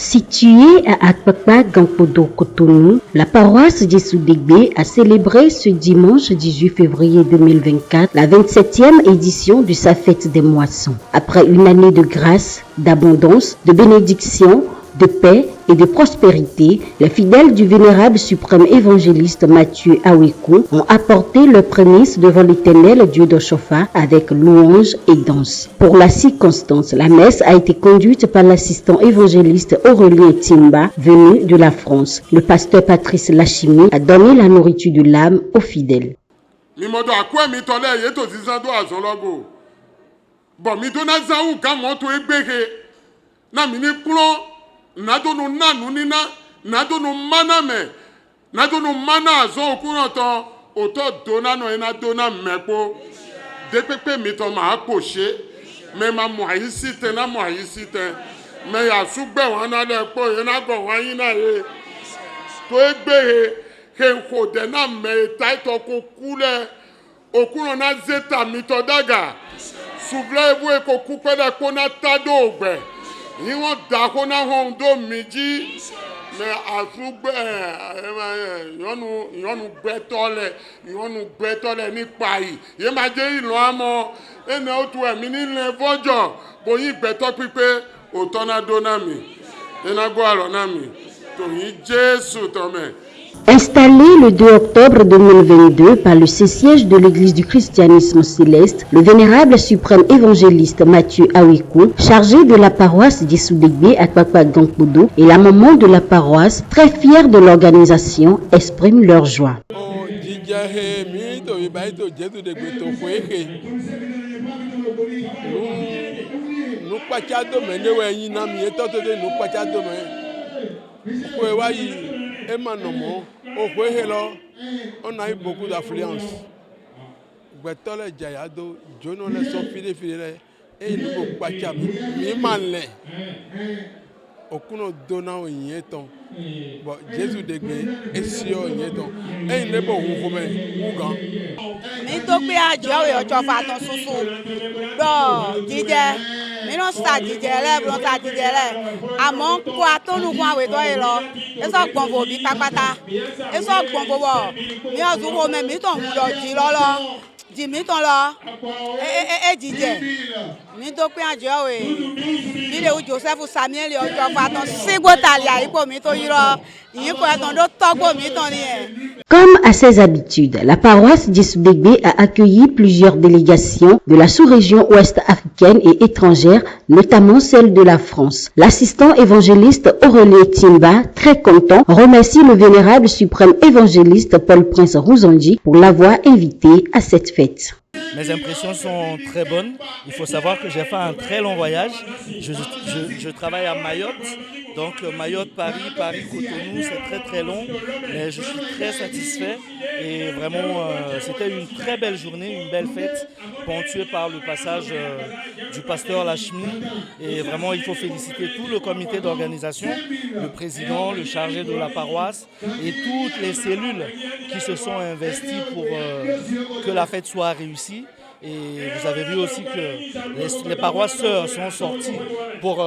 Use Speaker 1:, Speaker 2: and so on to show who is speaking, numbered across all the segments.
Speaker 1: Située à Akpakpa, Gampodo, Cotonou, la paroisse Djessoudegbe a célébré ce dimanche 18 février 2024 la 27e édition du sa fête des moissons. Après une année de grâce, d'abondance, de bénédiction, de paix et de prospérité, les fidèles du vénérable suprême évangéliste Mathieu Awekou ont apporté leurs prémices devant l'Éternel Dieu d'Oshofa avec louanges et danse. Pour la circonstance, la messe a été conduite par l'assistant évangéliste Aurélien Timba, venu de la France. Le pasteur Patrice Lachimi a donné la nourriture de l'âme aux fidèles.
Speaker 2: Nadonu nanu nina nadonu mana me nadonu mana azon okurantan oto dona no ena dona mepo depepe mito ma aposhe me ma mohisite na mohisite me ya sugbe wana le po ena go wanyina e to egbe he ko de na me taito ko kule okuran na zeta mito daga suble ebu e ko kupe da ko na tado ogbe Iwon dakona hondo miji me asugbe yonu gbetole nípa yi ye ma je ilo amo ene otu emi ni le vojo bo yin gbeto pipe otona donami ena go aronami to yin Jesu to me.
Speaker 1: Installé le 2 octobre 2022 par le Saint-Siège de l'Église du christianisme céleste, le vénérable suprême évangéliste Mathieu Awekou, chargé de la paroisse Djessoudegbe à Akpakpa Gampodo, et la maman de la paroisse, très fiers de l'organisation, expriment leur joie.
Speaker 3: On a eu beaucoup d'affluence. Betole Jayado, Jono le Sofide Fide, et nous Pacham, Mimale. Okuno donna au Yeton. Bon, Jésus dégué, et si au Yeton. Et il n'est pas où vous Ougan.
Speaker 4: Mais donc, il y a Dieu, tu vas faire ton sous-sous. Bon, Didier. Mais non, ça dit là, bon, ça dit là. À mon quoi, tout nous voit avec toi là. Et ça, bon, vous, papa, et ça, bon, vous, mais à vous, même, ils t'ont dit là. Dis là, et Didier. Ni donc un Dieu, oui. Ni le Joseph ou Samuel, il y a un Ségotalia, il peut mettre là. Il peut être un autre togo,
Speaker 1: Comme à ses habitudes, la paroisse Djessoudegbe a accueilli plusieurs délégations de la sous-région ouest africaine et étrangère, notamment celle de la France. L'assistant évangéliste Aurélien Timba, très content, remercie le vénérable suprême évangéliste Paul Prince Rouzanji pour l'avoir invité à cette fête.
Speaker 5: Mes impressions sont très bonnes. Il faut savoir que j'ai fait un très long voyage. Je travaille à Mayotte. Donc Mayotte, Paris, Cotonou, c'est très très long. Mais je suis très satisfait. Et vraiment, c'était une très belle journée, une belle fête, ponctuée par le passage du pasteur Lachimi. Et vraiment, il faut féliciter tout le comité d'organisation, le président, le chargé de la paroisse et toutes les cellules qui se sont investies pour que la fête soit réussie. Et vous avez vu aussi que les paroisses sœurs sont sorties pour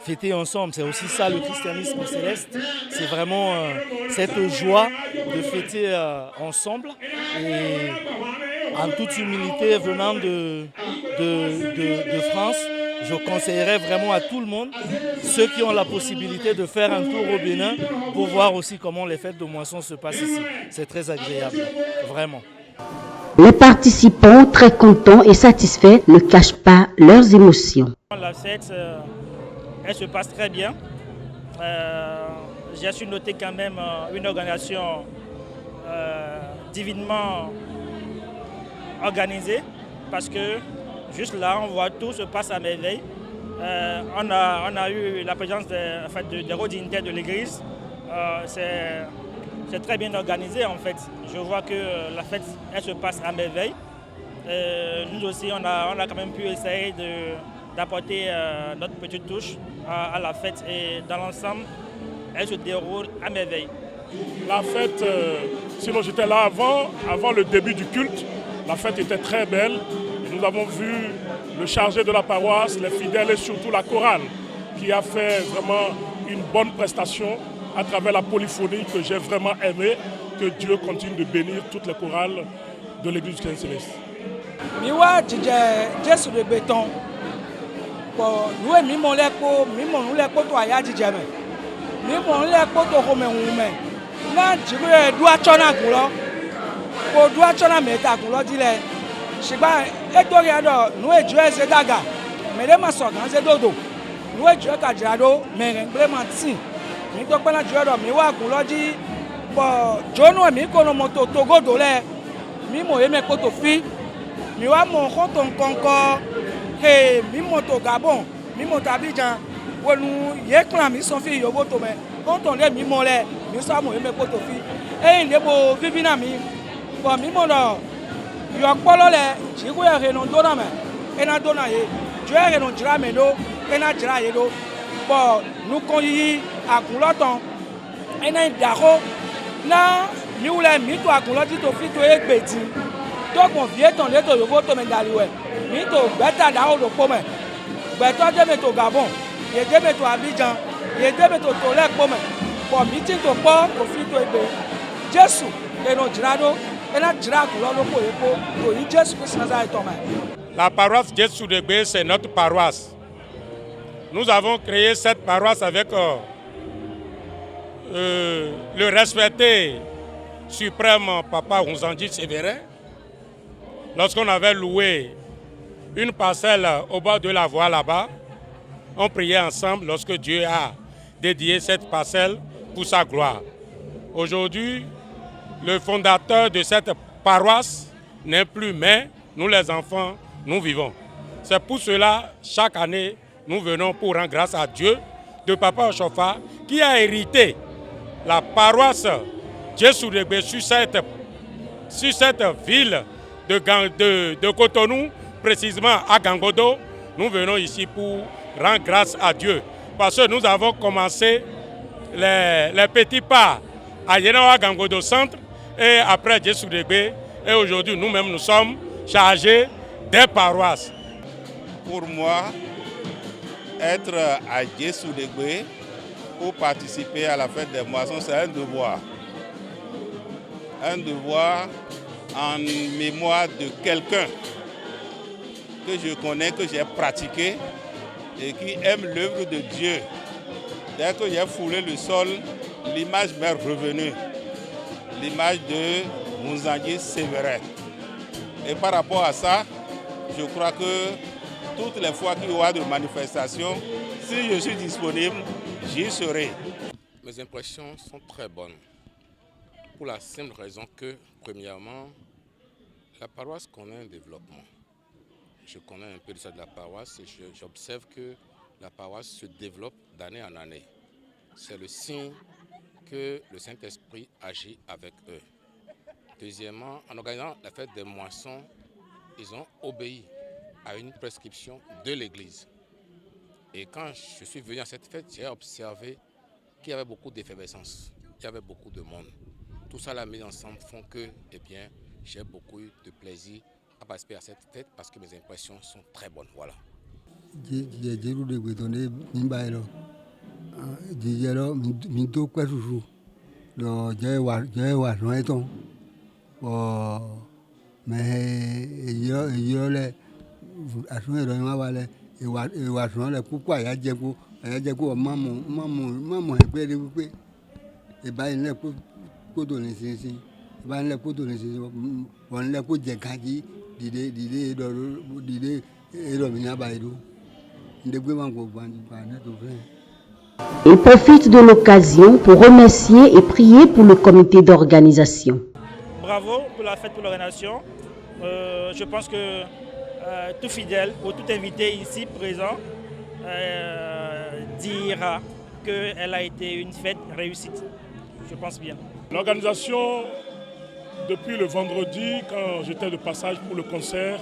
Speaker 5: fêter ensemble. C'est aussi ça le christianisme céleste. C'est vraiment cette joie de fêter ensemble. Et en toute humilité, venant de France, je conseillerais vraiment à tout le monde, ceux qui ont la possibilité de faire un tour au Bénin, pour voir aussi comment les fêtes de moisson se passent ici. C'est très agréable, vraiment.
Speaker 1: Les participants, très contents et satisfaits, ne cachent pas leurs émotions.
Speaker 6: La fête, elle se passe très bien. J'ai su noter quand même une organisation divinement organisée, parce que juste là, on voit tout se passe à merveille. On a eu la présence des hauts dignitaires de l'église. C'est très bien organisé en fait. Je vois que la fête, elle se passe à merveille. Nous aussi, on a quand même pu essayer d'apporter notre petite touche à la fête. Et dans l'ensemble, elle se déroule à merveille.
Speaker 7: La fête, sinon j'étais là avant le début du culte. La fête était très belle. Nous avons vu le chargé de la paroisse, les fidèles et surtout la chorale qui a fait vraiment une bonne prestation à travers la polyphonie que j'ai vraiment aimée. Que Dieu continue de bénir toutes les chorales de l'église du Christ Céleste.
Speaker 8: Miwa Jésus de béton. Nous mimons les pots, nous les pots à Yadjame. Mimons les pots au Romain. Na jibe doit chona gulo. Pour doit chona meta gulo dile. Shiba etoriado nous e Dieu zedaga. Mais les maçons dans dodo. Nous e Dieu kajado mais implémenti. Mi to pana Dieu do mi wa gulo di bo jono mi kono moto togo dole. Mi mo yeme koto fi. Mi wa mon konton konko. Hey, mi moto Gabon, mi moto Abidjan. Wonu ye klan mi son fi yobo to me. Quand on est mi molé, mi sa mo yeme koto fi. Eh ndebo vivina mi. Bo mi mono yo polo le, jigo ya renon dona me. Ena dona ye. Jo ya renon jira me do, ena jira ye do. Bo nous konyi akuloton. Ena daro na mi ule mi to akuloti to fi to egbeti. Donc on vient ton leto yobo to me daliwe. Mi to beta da o do pome. Beto de me to Gabon. Ye de me to Abidjan. Ye de me to Tolek pome. For meeting to po to fi to ebe. Jésus e no jirado e na jiragu lo ko epo to yi Jésus Christ Nazareth to me.
Speaker 9: La paroisse Jésus de Bé, c'est notre paroisse. Nous avons créé cette paroisse avec le respecté suprême Papa Ounzandji Sévérin. Lorsqu'on avait loué une parcelle au bord de la voie là-bas, on priait ensemble lorsque Dieu a dédié cette parcelle pour sa gloire. Aujourd'hui, le fondateur de cette paroisse n'est plus, mais nous les enfants, nous vivons. C'est pour cela, chaque année, nous venons pour rendre grâce à Dieu de Papa Oshofa qui a hérité la paroisse Jésus de Bé sur cette ville de Cotonou, précisément à Gangodo. Nous venons ici pour rendre grâce à Dieu. Parce que nous avons commencé les petits pas à Yenawa Gangodo Centre et après Jésus de Bé. Et aujourd'hui, nous-mêmes, nous sommes chargés des paroisses.
Speaker 10: Pour moi, être à Jésus de Bé pour participer à la fête des moissons, c'est un devoir. Un devoir en mémoire de quelqu'un que je connais, que j'ai pratiqué et qui aime l'œuvre de Dieu. Dès que j'ai foulé le sol, l'image m'est revenue. L'image de Ounzandji Sévérin. Et par rapport à ça, je crois que toutes les fois qu'il y aura de manifestations, si je suis disponible, j'y serai.
Speaker 11: Mes impressions sont très bonnes. Pour la simple raison que, premièrement, la paroisse connaît un développement. Je connais un peu de ça de la paroisse et j'observe que la paroisse se développe d'année en année. C'est le signe que le Saint-Esprit agit avec eux. Deuxièmement, en organisant la fête des moissons, ils ont obéi à une prescription de l'Église. Et quand je suis venu à cette fête, j'ai observé qu'il y avait beaucoup d'effervescence, il y avait beaucoup de monde. Tout ça, la mise ensemble, font que, eh bien, j'ai beaucoup eu de plaisir à participer à cette fête parce que mes impressions sont très bonnes. Voilà.
Speaker 1: Il profite de l'occasion pour remercier et prier pour le comité d'organisation.
Speaker 6: Bravo pour la fête, pour l'organisation. Je pense que tout fidèle ou tout invité ici présent dira qu'elle a été une fête réussite. Je pense bien.
Speaker 7: L'organisation, depuis le vendredi, quand j'étais de passage pour le concert,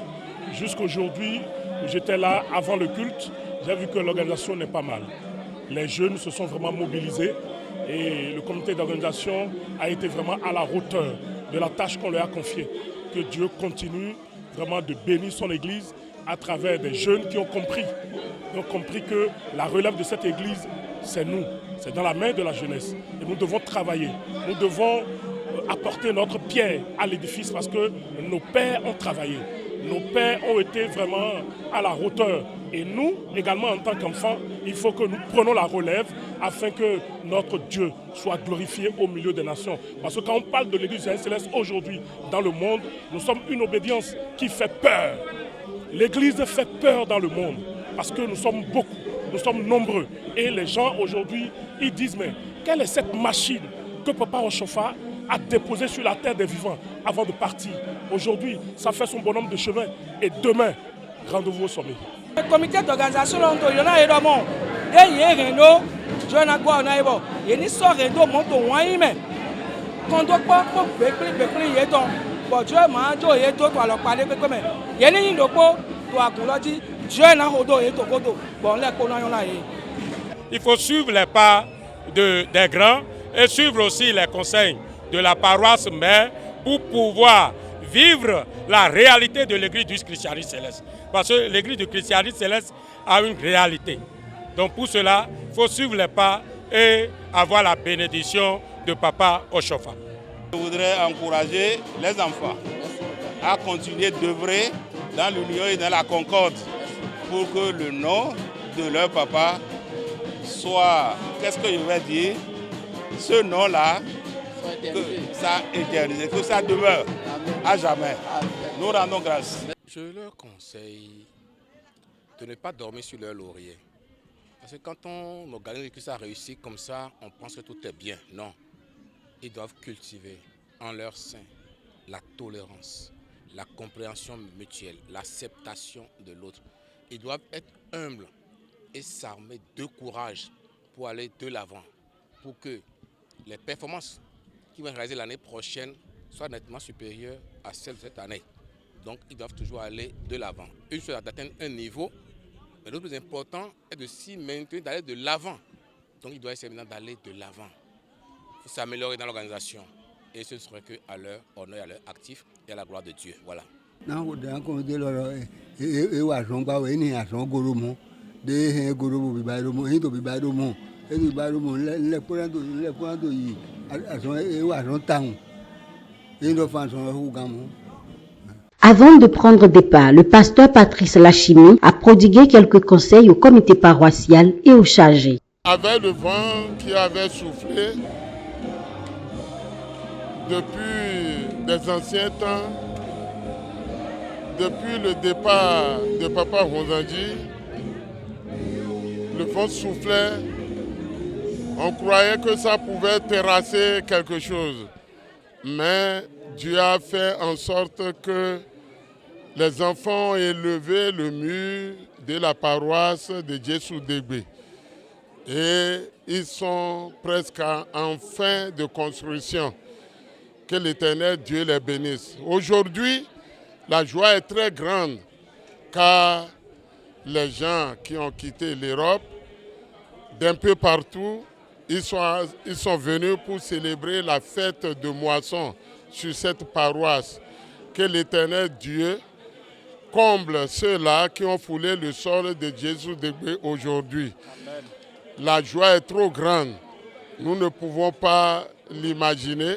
Speaker 7: jusqu'aujourd'hui, j'étais là avant le culte, j'ai vu que l'organisation n'est pas mal. Les jeunes se sont vraiment mobilisés et le comité d'organisation a été vraiment à la hauteur de la tâche qu'on leur a confiée. Que Dieu continue vraiment de bénir son église à travers des jeunes qui ont compris que la relève de cette église c'est nous, c'est dans la main de la jeunesse. Et nous devons travailler, nous devons apporter notre pierre à l'édifice parce que nos pères ont travaillé. Nos pères ont été vraiment à la hauteur. Et nous, également en tant qu'enfants, il faut que nous prenions la relève afin que notre Dieu soit glorifié au milieu des nations. Parce que quand on parle de l'Église céleste aujourd'hui dans le monde, nous sommes une obédience qui fait peur. L'Église fait peur dans le monde parce que nous sommes beaucoup, nous sommes nombreux. Et les gens aujourd'hui, ils disent, mais quelle est cette machine que Papa Oshofa a déposée sur la terre des vivants avant de partir? Aujourd'hui, ça fait son bonhomme de chemin. Et demain, rendez-vous au sommet.
Speaker 8: Le comité d'organisation, il y a un monde. Il y a un rendo, il y a un rendo, il y a un rendo, il y a quand on pas pour il y a un bon Dieu m'a dit il y a tout alors parler que comme il y a une dopo toi qu'on dit Dieu n'a rodo et to kodo bon les connaissons là.
Speaker 9: Il faut suivre les pas des grands et suivre aussi les conseils de la paroisse mère pour pouvoir vivre la réalité de l'église du christianisme céleste. Parce que l'église du christianisme céleste a une réalité. Donc pour cela, il faut suivre les pas et avoir la bénédiction de Papa Oshofa.
Speaker 10: Je voudrais encourager les enfants à continuer d'œuvrer dans l'union et dans la concorde pour que le nom de leur papa soit, qu'est-ce que je vais dire, ce nom-là, que ça éternise, que ça demeure à jamais. Nous rendons grâce.
Speaker 11: Je leur conseille de ne pas dormir sur leur laurier. Parce que quand on organise que ça réussit comme ça, on pense que tout est bien. Non. Ils doivent cultiver en leur sein la tolérance, la compréhension mutuelle, l'acceptation de l'autre. Ils doivent être humbles et s'armer de courage pour aller de l'avant, pour que les performances qui vont réaliser l'année prochaine soient nettement supérieures à celles de cette année. Donc ils doivent toujours aller de l'avant. Une chose est d'atteindre un niveau, mais le plus important est de s'y maintenir, d'aller de l'avant. Donc ils doivent essayer maintenant d'aller de l'avant. Il faut s'améliorer dans l'organisation. Et ce ne serait qu'à leur honneur, à leur actif et à la gloire de Dieu. Voilà.
Speaker 1: Avant de prendre départ, le pasteur Patrice Lachimi a prodigué quelques conseils au comité paroissial et aux chargés.
Speaker 2: Avec le vent qui avait soufflé depuis des anciens temps, depuis le départ de Papa Ronzandji, le vent soufflait, on croyait que ça pouvait terrasser quelque chose. Mais Dieu a fait en sorte que les enfants aient levé le mur de la paroisse de Djesu Degbe. Et ils sont presque en fin de construction. Que l'Éternel Dieu les bénisse. Aujourd'hui, la joie est très grande car les gens qui ont quitté l'Europe, d'un peu partout, ils sont venus pour célébrer la fête de moisson sur cette paroisse. Que l'Éternel Dieu comble ceux-là qui ont foulé le sol de Djesu Degbe aujourd'hui. Amen. La joie est trop grande. Nous ne pouvons pas l'imaginer,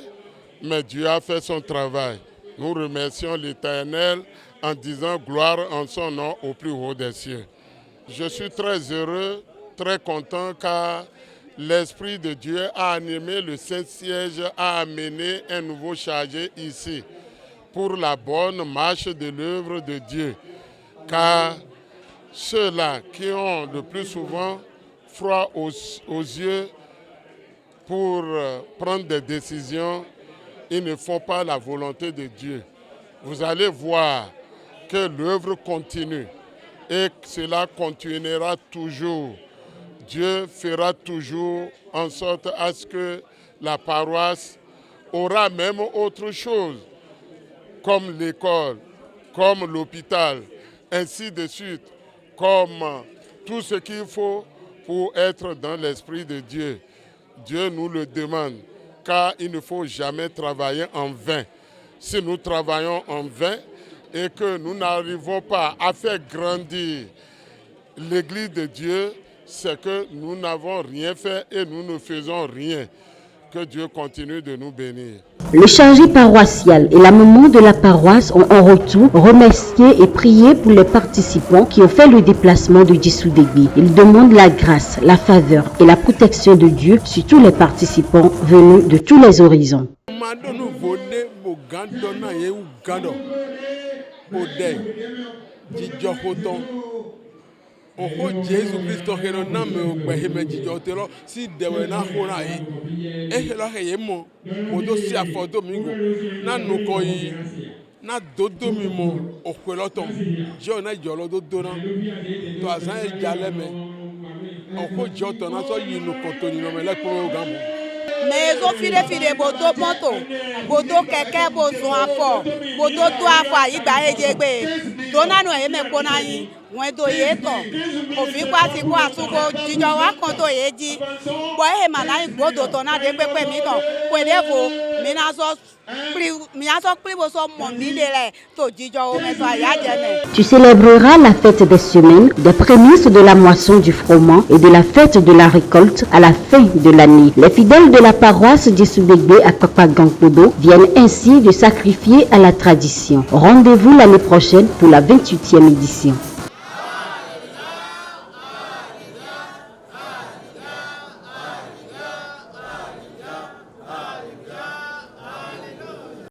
Speaker 2: mais Dieu a fait son travail. Nous remercions l'Éternel en disant gloire en son nom au plus haut des cieux. Je suis très heureux, très content car l'Esprit de Dieu a animé le Saint-Siège à amener un nouveau chargé ici pour la bonne marche de l'œuvre de Dieu. Car ceux-là qui ont le plus souvent froid aux yeux pour prendre des décisions, ils ne font pas la volonté de Dieu. Vous allez voir que l'œuvre continue et que cela continuera toujours. Dieu fera toujours en sorte à ce que la paroisse aura même autre chose, comme l'école, comme l'hôpital, ainsi de suite, comme tout ce qu'il faut pour être dans l'esprit de Dieu. Dieu nous le demande, car il ne faut jamais travailler en vain. Si nous travaillons en vain et que nous n'arrivons pas à faire grandir l'Église de Dieu, c'est que nous n'avons rien fait et nous ne faisons rien. Que Dieu continue de nous bénir.
Speaker 1: Le chargé paroissial et la maman de la paroisse ont en retour remercié et prié pour les participants qui ont fait le déplacement de Djissou Degbe. Ils demandent la grâce, la faveur et la protection de Dieu sur tous les participants venus de tous les horizons.
Speaker 3: Oho Jésus Christ hero na me ogbehe me jijo tero si dewe na hora yi ehelo heye mo odo si afo domingo na nuko yi na dodo mi mo okweloton je na jolo dodo na to azan e jale me oho joto na so yi nu kontoni no me le program
Speaker 4: mais zo fide boto moto boto keke bozo afo boto to afo igba ejegbe dona no e me kona yin wọ́n tó yé tọ̀ òfin pa ti kó àtúnkò jíjọ wá kan tó yé jí bọ́ ẹ̀ mà náà gbọ́dọ̀ tọ̀ náà dé pépé mi tọ̀ pèlè fò mi náà sọ píríbò sọ mọ̀ mí lé rẹ̀ tó jíjọ omi tó àyà jẹ mẹ́.
Speaker 1: Tu célébreras la fête des semaines, des prémices de la moisson du froment et de la fête de la récolte à la fin de l'année. Les fidèles de la paroisse Djissou Degbe à Akpakpa-Gangpodo viennent ainsi de sacrifier à la tradition. Rendez-vous l'année prochaine pour la 28e édition.